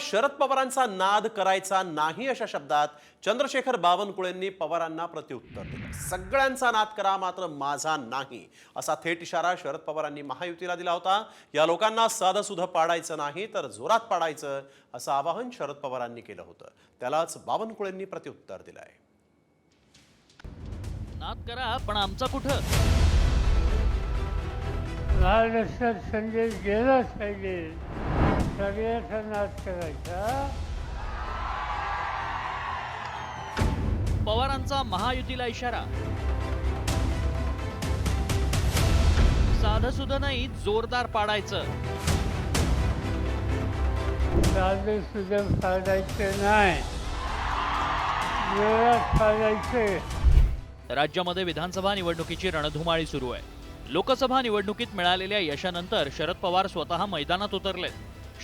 शरद पवारांचा नाद करायचा नाही अशा शब्दात चंद्रशेखर बावनकुळेंनी पवारांना प्रत्युत्तर दिलं। सगळ्यांचा नाद करा मात्र माझा नाही असा थेट इशारा शरद पवारांनी महायुतीला दिला होता। या लोकांना साधंसुधं पाडायचं नाही तर जोरात पाडायचं असं आवाहन शरद पवारांनी केलं होतं। त्यालाच बावनकुळेंनी प्रत्युत्तर दिलंय। नाद करा पण आमचा कुठं? महाराष्ट्रात संदेश गेलाच पाहिजे, सगळ्याचा नाद करायचा। पवारांचा महायुतीला इशारा। साधं सुद्धा नाही, जोरदार पाडायचं। साधं सुद्धा फाडायचं नाही, जोरात फाडायचं। राज्यामध्ये विधानसभा निवडणुकीची रणधुमाळी सुरू आहे। लोकसभा निवडणुकीत मिळालेल्या यशानंतर शरद पवार स्वतः मैदानात उतरलेत।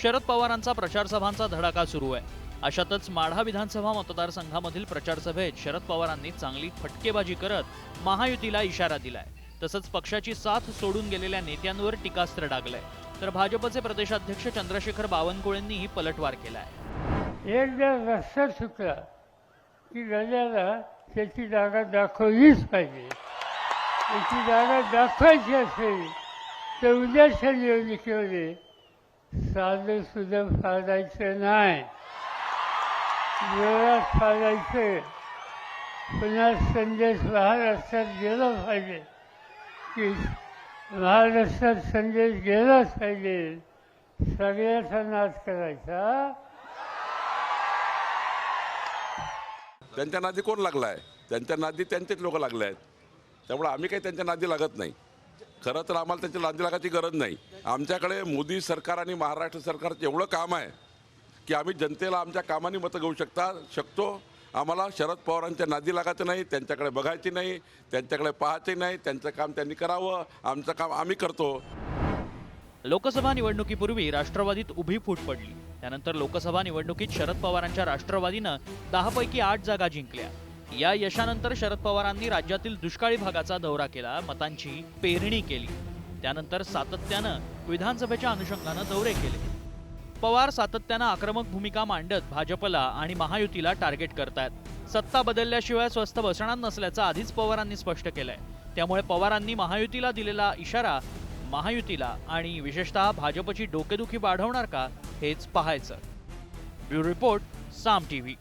शरद पवारांचा प्रचार सभांचा धडाका सुरू आहे। अशातच माढा विधानसभा मतदारसंघामधील प्रचार सभेत शरद पवारांनी चांगली फटकेबाजी करत महायुतीला इशारा दिलाय। तसंच पक्षाची साथ सोडून गेलेल्या नेत्यांवर टीकास्त्र डागलंय। तर भाजपचे प्रदेशाध्यक्ष चंद्रशेखर बावनकुळेंनीही पलटवार केलाय। एकदा रस्ता चुकला की गजाला त्याची जागा दाखवलीच पाहिजे। त्याची जागा दाखवायची असेल तर उद्याच्या निवडणुकीमध्ये साधं सुद्धा फाडायचं नाही, जोरात फाडायचं। पुन्हा संदेश महाराष्ट्रात गेला पाहिजे की महाराष्ट्रात संदेश गेलाच पाहिजे, सगळ्याचा नाद करायचा। त्यांच्या नादी कोण लागलाय? त्यांच्या नादी त्यांचेच लोक लागले आहेत। त्यामुळे आम्ही काही त्यांच्या नादी लागत नाही। खरं तर आम्हाला त्यांच्या नादी लागायची गरज नाही। आमच्याकडे मोदी सरकार आणि महाराष्ट्र सरकारचं एवढं काम आहे की आम्ही जनतेला आमच्या कामाने मतं घेऊ शकतो। आम्हाला शरद पवारांच्या नादी लागायचं नाही, त्यांच्याकडे बघायची नाही, त्यांच्याकडे पाहायचे नाही। त्यांचं काम त्यांनी करावं, आमचं काम आम्ही करतो। लोकसभा निवडणुकीपूर्वी राष्ट्रवादीत उभी फूट पडली। त्यानंतर लोकसभा निवडणुकीत शरद पवारांच्या राष्ट्रवादीनं 10 पैकी 8 जागा जिंकल्या। या यशानंतर शरद पवारांनी राज्यातील दुष्काळी भागाचा दौरा केला, मतांची पेरणी केली। त्यानंतर सातत्यानं विधानसभेच्या अनुषंगानं दौरे केले। पवार सातत्यानं आक्रमक भूमिका मांडत भाजपला आणि महायुतीला टार्गेट करतायत। सत्ता बदलल्याशिवाय स्वस्थ बसणार नसल्याचं आधीच पवारांनी स्पष्ट केलंय। त्यामुळे पवारांनी महायुतीला दिलेला इशारा महायुतीला आणि विशेषतः भाजपची डोकेदुखी वाढवणार का हेच पाहायचं। ब्युरो रिपोर्ट, साम टीव्ही।